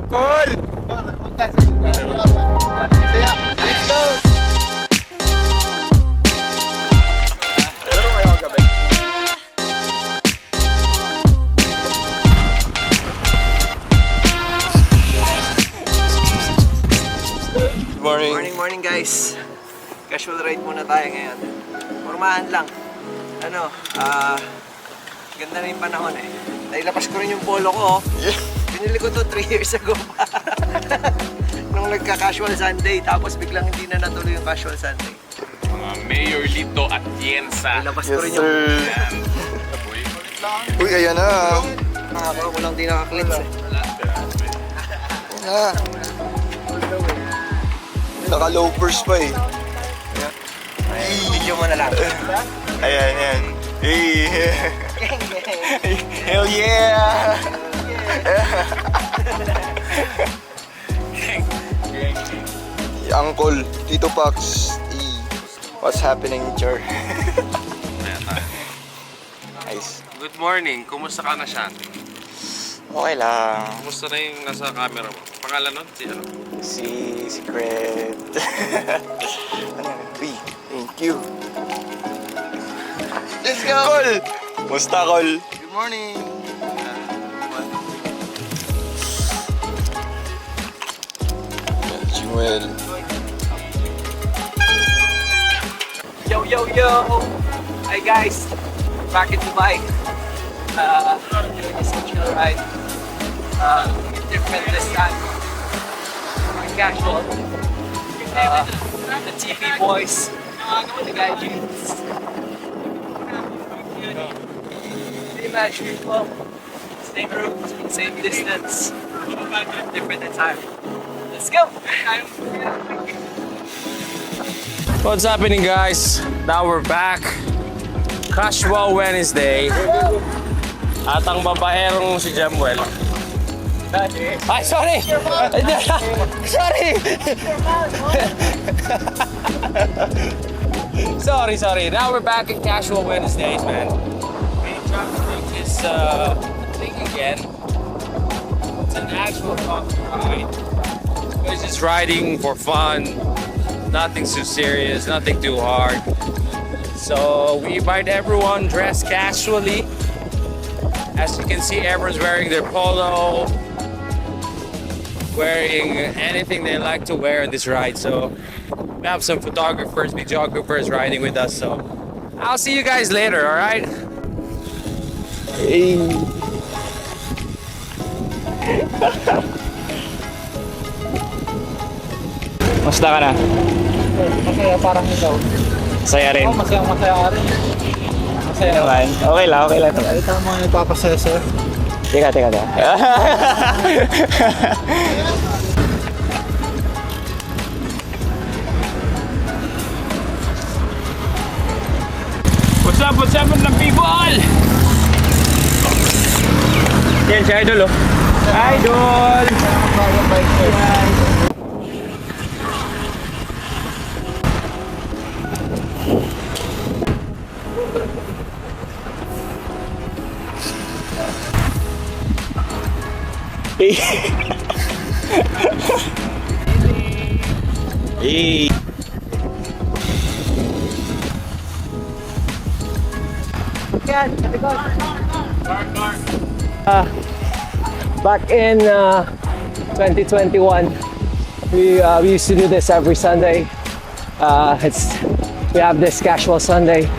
Cool! Let's go! Pero ngayong gabi. Good morning. Morning guys. Casual ride muna tayo ngayon. Formahan lang. Ano, ganda na yung panahon eh. Nailapas ko rin yung polo ko. Binili ko to 3 years ago pa. Nung nagka-casual Sunday, tapos biglang hindi na natuloy yung casual Sunday. Mga Mayor Lito Atienza. Nilabas Yes, ko rin yung... sir. Uy, ayan na. Ako lang di naka-cleanse eh. Ayan na. Naka-loafers pa eh. Ay, video mo na lang. Ayan, ayan. Hey. Hell yeah! Uncle, Tito Pax, what's happening, Char? Nice. Good morning. Kumusta ka na siya? Okay lang. Kumusta na yung nasa camera mo? Pangalan nun? Si ano? Si Secret. Ano yan? B. Thank you. Let's go! Col! Musta, Col? Good morning. Jewel. Yo, yo, yo! Hi guys! Back in Dubai. Doing this chill ride. Different this time. More casual. The TV boys. The guy jeans. Pretty much well, same route, same distance. Different attire. Let's go! What's happening, guys? Now we're back. Casual Wednesday. At ang babaerong si Jemuel. Ay, sorry! Sorry! Sorry. Now we're back in Casual Wednesdays, man. We dropped to make this thing again. It's an actual coffee ride. It's just riding for fun. Nothing too serious, nothing too hard. So we invite everyone dressed casually. As you can see, everyone's wearing their polo, wearing anything they like to wear on this ride. So we have some photographers, videographers riding with us. So I'll see you guys later, all right? Hey. Musta ka na? Masaya parang ikaw. Masaya rin. Masaya ka rin. Masaya Naman. Okay lang. Ay, tama nga nagpapasaya sir. Teka. What's up mga people? Yan si Idol, oh. Idol! Hey. Back in 2021, we used to do this every Sunday. We have this casual Sunday,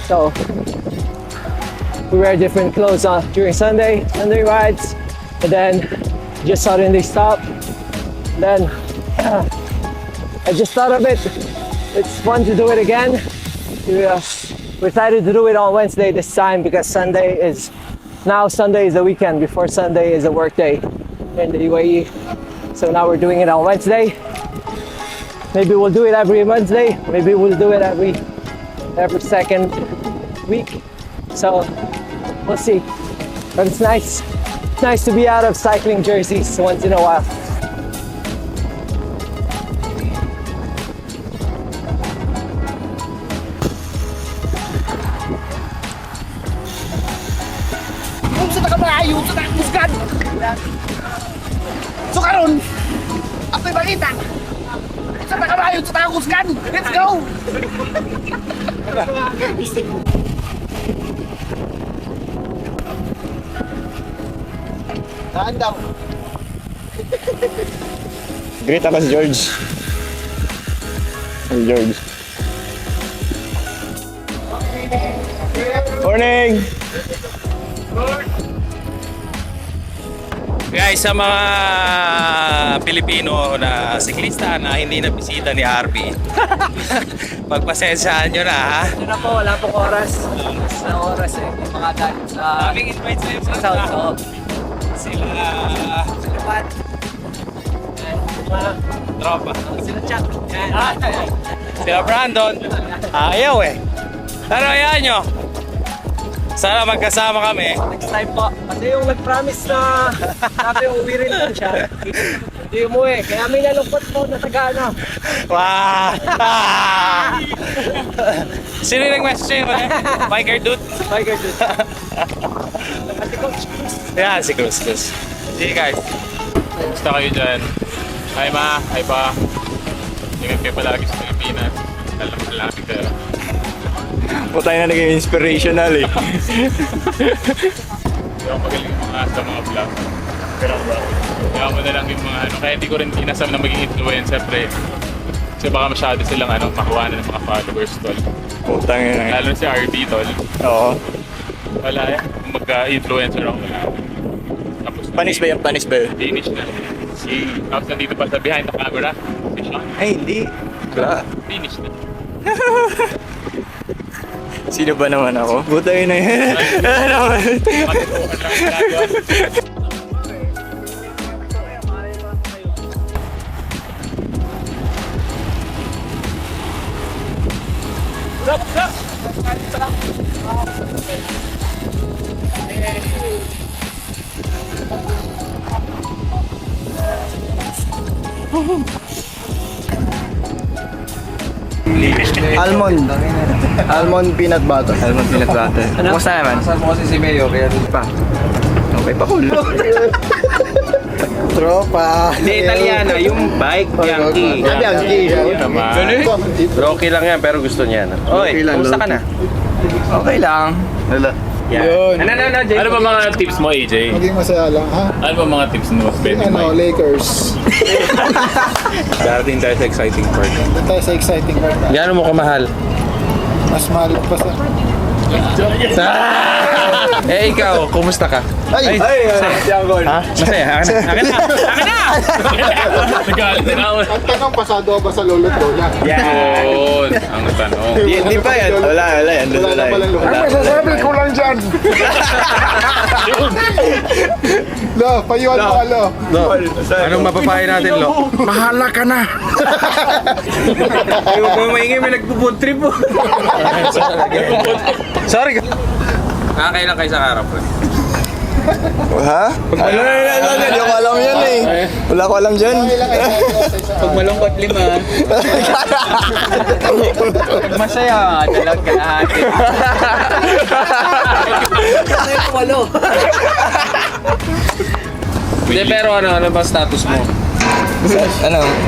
so we wear different clothes during Sunday rides, and then just suddenly stop. Then I just thought of it. It's fun to do it again. We decided to do it on Wednesday this time because Sunday is the weekend. Before Sunday is a work day in the UAE. So now we're doing it on Wednesday. Maybe we'll do it every Wednesday. Maybe we'll do it every second week. So we'll see. But it's nice. It's nice to be out of cycling jerseys once in a while. Kung sa taga-malayo, sa taga-busgan. So karon, ako'y makita sa nakabayon sa Takuskan. Let's go! Saan daw? Greet ako si George. Si George. Morning! Guys, sa mga Pilipino na siklista na hindi nabisita ni RB, pagpasensyahan nyo na ha. Yun na po, wala pong oras. Sa oras eh. Yung mga dahil sa Aming invite sa'yo sa South. So, sila Pat. tropa. Sila Chuck. Yan. Sila Brandon. Ayaw eh. Pero ayan nyo. Sana magkasama kami. Next time po. Kasi yung nag-promise na sabi uwi rin po siya. Hindi umuwi. Kaya may nalungkot po na taga-ano. Wow! Sino yung nag-message sa'yo? Biker dude? Biker dude. Yeah, si Cruz. Sige guys. Gusto kayo dyan. Hi ma, hi pa. Ingat kayo palagi sa Pilipinas. Alam mo lagi kayo. Tayo na naging inspirational eh. Hindi ako magaling sa mga vlog. Pero kaya mo na lang yung mga ano. Kaya hindi ko rin inasam na maging influencer pre. Kasi baka masyado silang makuha na ng mga followers tol. Putang ina. Lalo na si RD tol. Oo. Wala yan. Kung mag-influencer ako wala. Tapos Panis ba yan? Panis ba yun? finish na. Tapos nandito pa sa behind the camera. Si Sean. Ay, hindi. Wala. Finish na. Sino ba naman ako? Butay na yan. Ano naman? Matutukan lang yung ginagawa. Almond. Almond peanut butter. Almond peanut butter. Kumusta naman? Saan mo kasi si Mayo, kaya pa. Okay pa, cool. Tropa. Hindi, Italiana. Yung bike, Bianchi. Bianchi. Yun naman. Rocky lang yan, pero gusto niya. Oy, kumusta ka na? Okay lang. Wala. Yan. Ano, Jay? Ano ba mga tips mo, AJ? Maging masaya lang, ha? Ano ba mga tips mo? Spending Ano, money. Lakers. Darating tayo sa exciting part. Doon tayo sa exciting part. Gano'n mo kamahal? Mas mahal pa sa... Eh, ikaw, kumusta ka? Ay! Masaya, akin na. Nagalit na ako. Ang tanong, pasado ba sa lolo't lola? Yun, ang tanong. Hindi pa yan. Wala yan. Wala na palang lola. Wala. masasabi ko lang dyan? Lo, payuhan mo ka, Lo. Anong mapapahay natin, Lo? Mahala ka na. Huwag mo maingay, may nagpo-food trip po. Sorry. Kailan kayo sa araw, pre? Ha? Ano na? Hindi ko alam yan eh. Wala ko alam dyan. Pag malungkot 5. Pag masaya, dalag kalahati. Kasi 8. Hindi, pero ano ba status mo?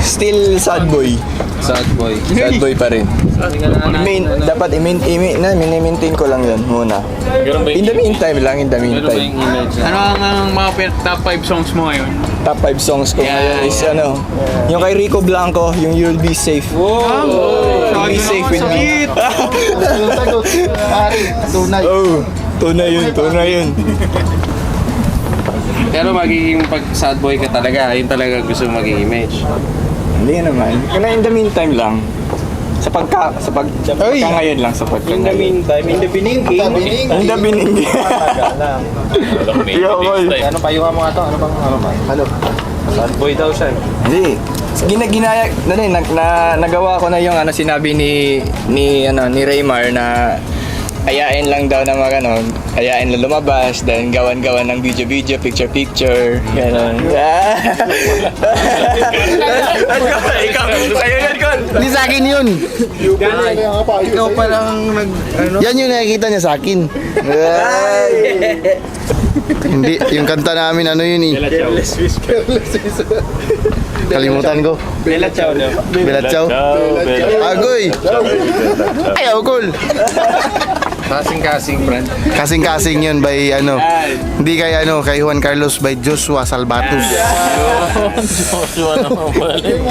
Still sad boy. Sad boy. Sad boy pa rin. Dapat i-maintain ko lang yan muna. Ganun ba In the meantime lang, in the Ano ba meantime. yung image? Ano ang mga top 5 songs mo ngayon? Top 5 songs ko ngayon is yung kay Rico Blanco, yung You'll Be Safe. You'll Be Safe with me. Pare, tunay. Oh, tunay yun. Pero magiging pag sad boy ka talaga, yun talaga gusto mong maging image. Hindi naman. In the meantime lang. Sa pagka ngayon lang sa pagka ngayon. meantime, in the biningking. In the bininggi. Alam ko na Yo, yung boy. Ano, payuhan mo nga to? Ano bang ano? Ano? Sad boy daw siya. Hindi. Nagawa ko na yung sinabi ni Raymar na ayain lang daw na ayain lang lumabas, then gawan-gawan ng video, picture, gano'n. Ikaw, sa'yo yan, Con. Hindi sa akin yun. Ikaw pa lang Yan yung nakikita niya sa akin. Hindi, yung kanta namin ano yun eh. Kalimutan ko. Bella Chow, no? Bella Chow. Agoy! Ayaw, cool! Kasing-kasing, friend. Kasing-kasing yun by ano. Hindi kay ano, kay Juan Carlos by Joshua Salvatus.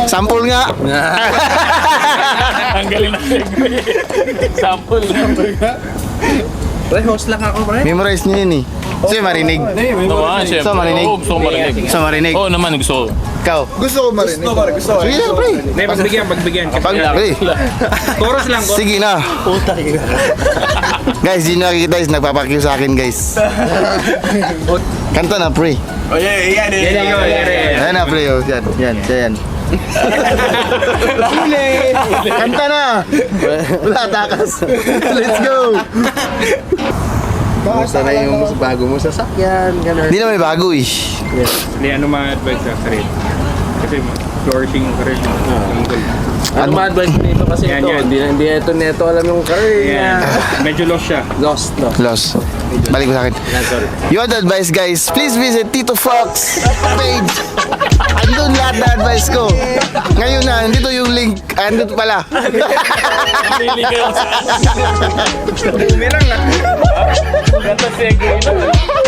Sample nga! Ang galing na segue. Sample lang. Pre, host lang ako, pre. Memorize niyo yun eh. Gusto yung marinig. Naman, syempre. Gusto marinig? Oo, gusto ko marinig. Gusto marinig? Oo naman, gusto ko. Ikaw? Gusto ko marinig. Sige na, pre. Hindi, pagbigyan. Pre. Chorus lang, chorus. Sige na. Guys, di nyo nakikita guys, nagpapakyu sa akin guys. Kanta na, pre. Yan. Ayan na, pre. Oh. Yan. Kanta na. Wala, takas. Let's go. Basta na yung bago mo sasakyan, gano'n. Hindi na may bago eh. Hindi, ano ma-advise sa sarili? Kasi flourishing yung career mo. Ano ma-advise mo nito kasi Yan, ito? yan. Hindi neto alam yung career niya. Yan. Medyo lost siya. Lost. Loss. Balik ko sa akin. You want advice guys? Please visit Tito Fox page. Andun lahat na advice ko. Ngayon na, andito yung link. Andito pala. Pili kayo sa Bumerang lang. Ganda segue.